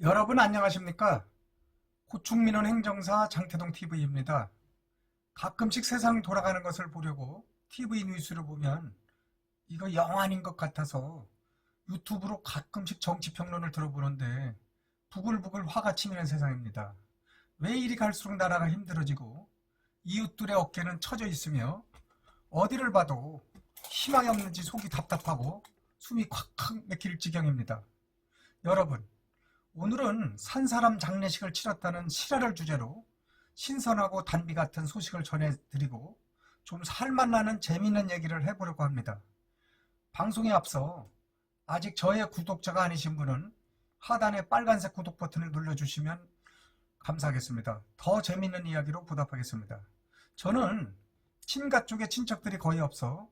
여러분 안녕하십니까? 고충민원 행정사 장태동 TV입니다. 가끔씩 세상 돌아가는 것을 보려고 TV 뉴스를 보면 이거 영 아닌 것 같아서 유튜브로 가끔씩 정치평론을 들어보는데 부글부글 화가 치미는 세상입니다. 왜 이리 갈수록 나라가 힘들어지고 이웃들의 어깨는 처져 있으며 어디를 봐도 희망이 없는지 속이 답답하고 숨이 콱콱 막힐 지경입니다. 여러분, 오늘은 산사람 장례식을 치렀다는 실화를 주제로 신선하고 단비 같은 소식을 전해드리고 좀 살맛나는 재미있는 얘기를 해보려고 합니다. 방송에 앞서 아직 저의 구독자가 아니신 분은 하단의 빨간색 구독 버튼을 눌러주시면 감사하겠습니다. 더 재미있는 이야기로 보답하겠습니다. 저는 친가 쪽에 친척들이 거의 없어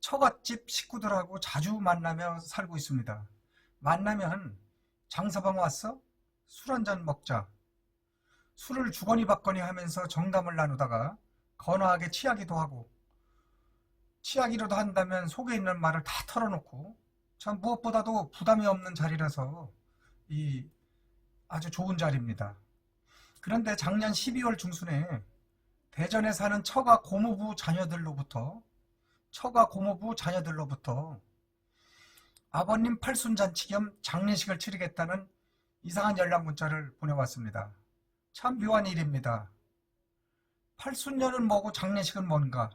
처갓집 식구들하고 자주 만나며 살고 있습니다. 만나면 장서방 왔어? 술 한잔 먹자. 술을 주거니 받거니 하면서 정담을 나누다가 건화하게 취하기도 하고, 취하기로도 한다면 속에 있는 말을 다 털어놓고, 참 무엇보다도 부담이 없는 자리라서 이 아주 좋은 자리입니다. 그런데 작년 12월 중순에 대전에 사는 처가 고모부 자녀들로부터 아버님 팔순잔치 겸 장례식을 치르겠다는 이상한 연락 문자를 보내왔습니다. 참 묘한 일입니다. 팔순녀는 뭐고 장례식은 뭔가?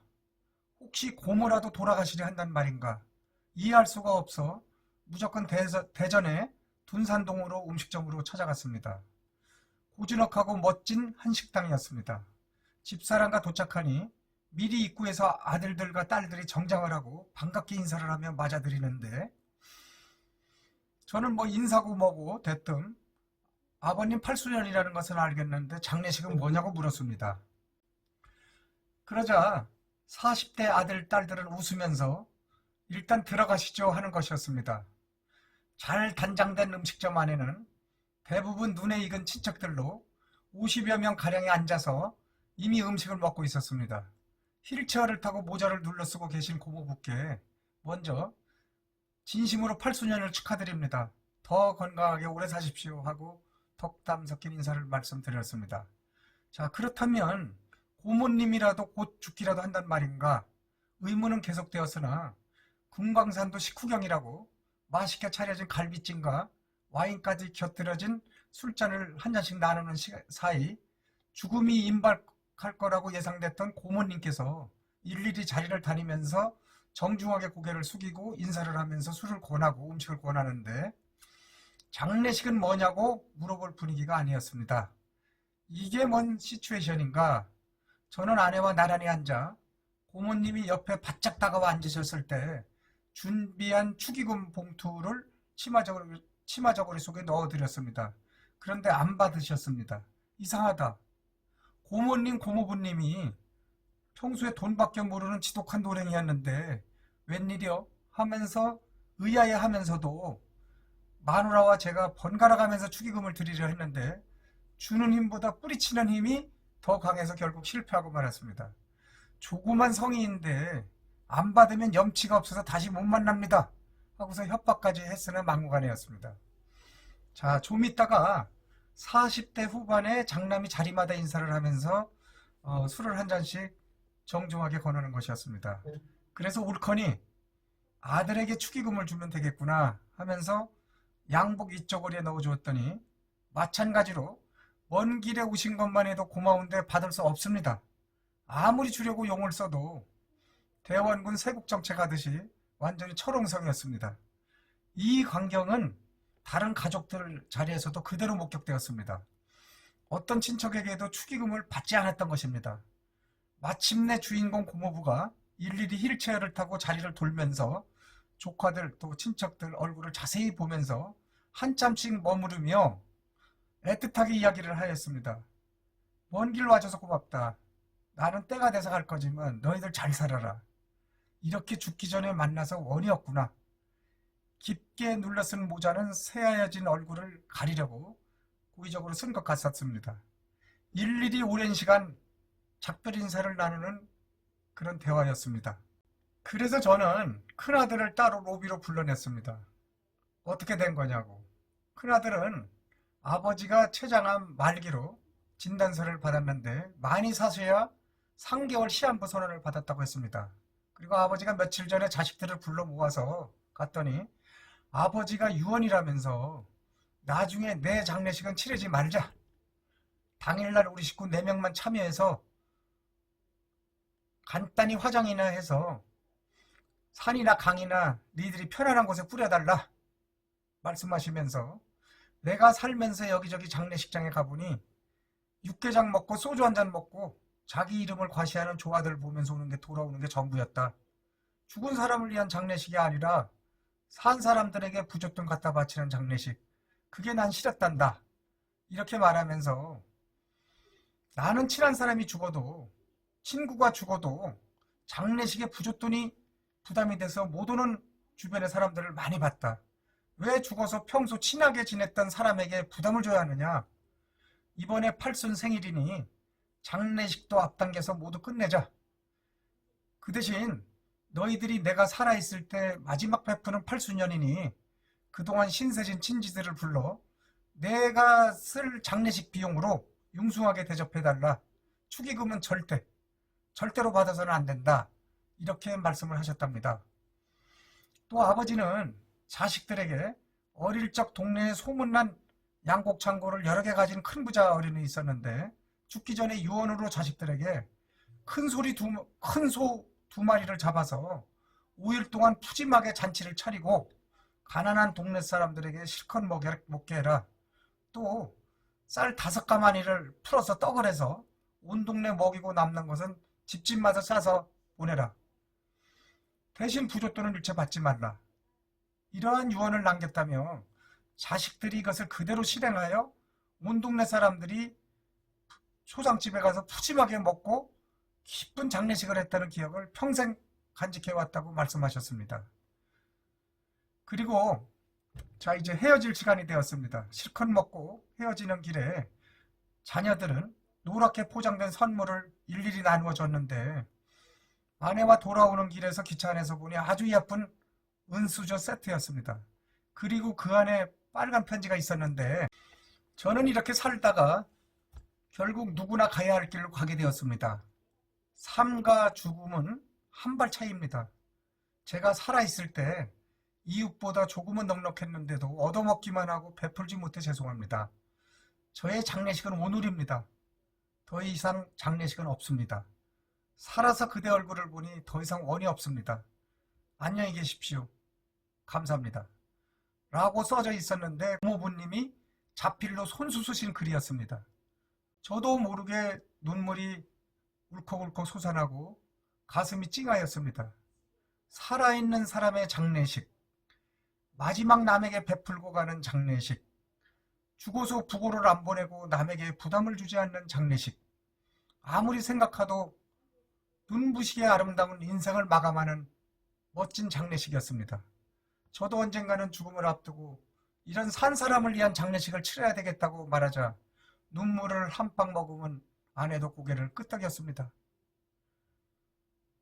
혹시 고모라도 돌아가시려 한단 말인가? 이해할 수가 없어 무조건 대전의 둔산동으로 음식점으로 찾아갔습니다. 고즈넉하고 멋진 한식당이었습니다. 집사람과 도착하니 미리 입구에서 아들들과 딸들이 정장을 하고 반갑게 인사를 하며 맞아들이는데, 저는 뭐 인사고 뭐고 대뜸 아버님 팔순년이라는 것은 알겠는데 장례식은 뭐냐고 물었습니다. 그러자 40대 아들, 딸들은 웃으면서 일단 들어가시죠 하는 것이었습니다. 잘 단장된 음식점 안에는 대부분 눈에 익은 친척들로 50여 명 가량이 앉아서 이미 음식을 먹고 있었습니다. 휠체어를 타고 모자를 눌러 쓰고 계신 고모부께 먼저 진심으로 팔순년을 축하드립니다. 더 건강하게 오래 사십시오 하고 덕담 섞인 인사를 말씀드렸습니다. 자, 그렇다면 고모님이라도 곧 죽기라도 한단 말인가? 의문은 계속되었으나 금광산도 식후경이라고 맛있게 차려진 갈비찜과 와인까지 곁들여진 술잔을 한 잔씩 나누는 사이 죽음이 임박할 거라고 예상됐던 고모님께서 일일이 자리를 다니면서 정중하게 고개를 숙이고 인사를 하면서 술을 권하고 음식을 권하는데, 장례식은 뭐냐고 물어볼 분위기가 아니었습니다. 이게 뭔 시츄에이션인가? 저는 아내와 나란히 앉아 고모님이 옆에 바짝 다가와 앉으셨을 때 준비한 축의금 봉투를 치마저고리 속에 넣어드렸습니다. 그런데 안 받으셨습니다. 이상하다. 고모님, 고모부님이 평소에 돈밖에 모르는 지독한 노랭이였는데 웬일이요? 하면서 의아해하면서도 마누라와 제가 번갈아 가면서 축의금을 드리려 했는데 주는 힘보다 뿌리치는 힘이 더 강해서 결국 실패하고 말았습니다. 조그만 성의인데 안 받으면 염치가 없어서 다시 못 만납니다 하고서 협박까지 했으나 막무가내였습니다. 자, 좀 있다가 40대 후반의 장남이 자리마다 인사를 하면서 술을 한 잔씩 정중하게 권하는 것이었습니다. 그래서 옳거니 아들에게 축의금을 주면 되겠구나 하면서 양복 이쪽거리에 넣어주었더니, 마찬가지로 먼 길에 오신 것만 해도 고마운데 받을 수 없습니다. 아무리 주려고 용을 써도 대원군 세국정책 하듯이 완전히 철옹성이었습니다. 이 광경은 다른 가족들 자리에서도 그대로 목격되었습니다. 어떤 친척에게도 축의금을 받지 않았던 것입니다. 마침내 주인공 고모부가 일일이 휠체어를 타고 자리를 돌면서 조카들 또 친척들 얼굴을 자세히 보면서 한참씩 머무르며 애틋하게 이야기를 하였습니다. 먼 길 와줘서 고맙다. 나는 때가 돼서 갈 거지만 너희들 잘 살아라. 이렇게 죽기 전에 만나서 원이었구나. 깊게 눌러쓴 모자는 새하얘진 얼굴을 가리려고 고의적으로 쓴 것 같았습니다. 일일이 오랜 시간 작별 인사를 나누는 그런 대화였습니다. 그래서 저는 큰아들을 따로 로비로 불러냈습니다. 어떻게 된 거냐고. 큰아들은 아버지가 췌장암 말기로 진단서를 받았는데 많이 사셔야 3개월 시한부 선언을 받았다고 했습니다. 그리고 아버지가 며칠 전에 자식들을 불러 모아서 갔더니 아버지가 유언이라면서 나중에 내 장례식은 치르지 말자. 당일날 우리 식구 4명만 참여해서 간단히 화장이나 해서 산이나 강이나 니들이 편안한 곳에 뿌려달라 말씀하시면서 내가 살면서 여기저기 장례식장에 가보니 육개장 먹고 소주 한잔 먹고 자기 이름을 과시하는 조화들 보면서 오는 게 돌아오는 게 전부였다. 죽은 사람을 위한 장례식이 아니라 산 사람들에게 부잣돈 갖다 바치는 장례식. 그게 난 싫었단다. 이렇게 말하면서 나는 친한 사람이 죽어도 친구가 죽어도 장례식에 부잣돈이 부담이 돼서 못 오는 주변의 사람들을 많이 봤다. 왜 죽어서 평소 친하게 지냈던 사람에게 부담을 줘야 하느냐. 이번에 8순 생일이니 장례식도 앞당겨서 모두 끝내자. 그 대신 너희들이 내가 살아있을 때 마지막 베푸는 8수년이니 그동안 신세진 친지들을 불러 내가 쓸 장례식 비용으로 융숭하게 대접해달라. 축의금은 절대로 받아서는 안 된다. 이렇게 말씀을 하셨답니다. 또 아버지는 자식들에게 어릴 적 동네에 소문난 양곡창고를 여러 개 가진 큰 부자 어른이 있었는데 죽기 전에 유언으로 자식들에게 큰 소 두 마리를 잡아서 5일 동안 푸짐하게 잔치를 차리고 가난한 동네 사람들에게 실컷 먹게 해라. 또 쌀 5가마니를 풀어서 떡을 해서 온 동네 먹이고 남는 것은 집집마다 싸서 보내라. 대신 부잣돈은 일체 받지 말라. 이러한 유언을 남겼다며 자식들이 이것을 그대로 실행하여 온 동네 사람들이 소장집에 가서 푸짐하게 먹고 기쁜 장례식을 했다는 기억을 평생 간직해왔다고 말씀하셨습니다. 그리고 자 이제 헤어질 시간이 되었습니다. 실컷 먹고 헤어지는 길에 자녀들은 노랗게 포장된 선물을 일일이 나누어 줬는데 아내와 돌아오는 길에서 기차 안에서 보니 아주 예쁜 은수저 세트였습니다. 그리고 그 안에 빨간 편지가 있었는데 저는 이렇게 살다가 결국 누구나 가야 할 길로 가게 되었습니다. 삶과 죽음은 한 발 차이입니다. 제가 살아있을 때 이웃보다 조금은 넉넉했는데도 얻어먹기만 하고 베풀지 못해 죄송합니다. 저의 장례식은 오늘입니다. 더 이상 장례식은 없습니다. 살아서 그대 얼굴을 보니 더 이상 원이 없습니다. 안녕히 계십시오. 감사합니다. 라고 써져 있었는데 부모부님이 자필로 손수 쓰신 글이었습니다. 저도 모르게 눈물이 울컥울컥 솟아나고 가슴이 찡하였습니다. 살아있는 사람의 장례식, 마지막 남에게 베풀고 가는 장례식, 죽어서 부고를 안 보내고 남에게 부담을 주지 않는 장례식, 아무리 생각해도 눈부시게 아름다운 인생을 마감하는 멋진 장례식이었습니다. 저도 언젠가는 죽음을 앞두고 이런 산 사람을 위한 장례식을 치러야 되겠다고 말하자 눈물을 한 방 머금은 아내도 고개를 끄덕였습니다.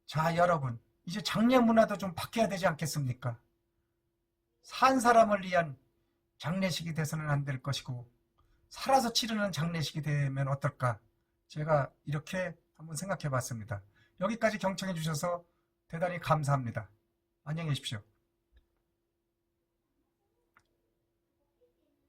자, 여러분, 이제 장례 문화도 좀 바뀌어야 되지 않겠습니까? 산 사람을 위한 장례식이 돼서는 안 될 것이고 살아서 치르는 장례식이 되면 어떨까? 제가 이렇게 한번 생각해 봤습니다. 여기까지 경청해 주셔서 대단히 감사합니다. 안녕히 계십시오.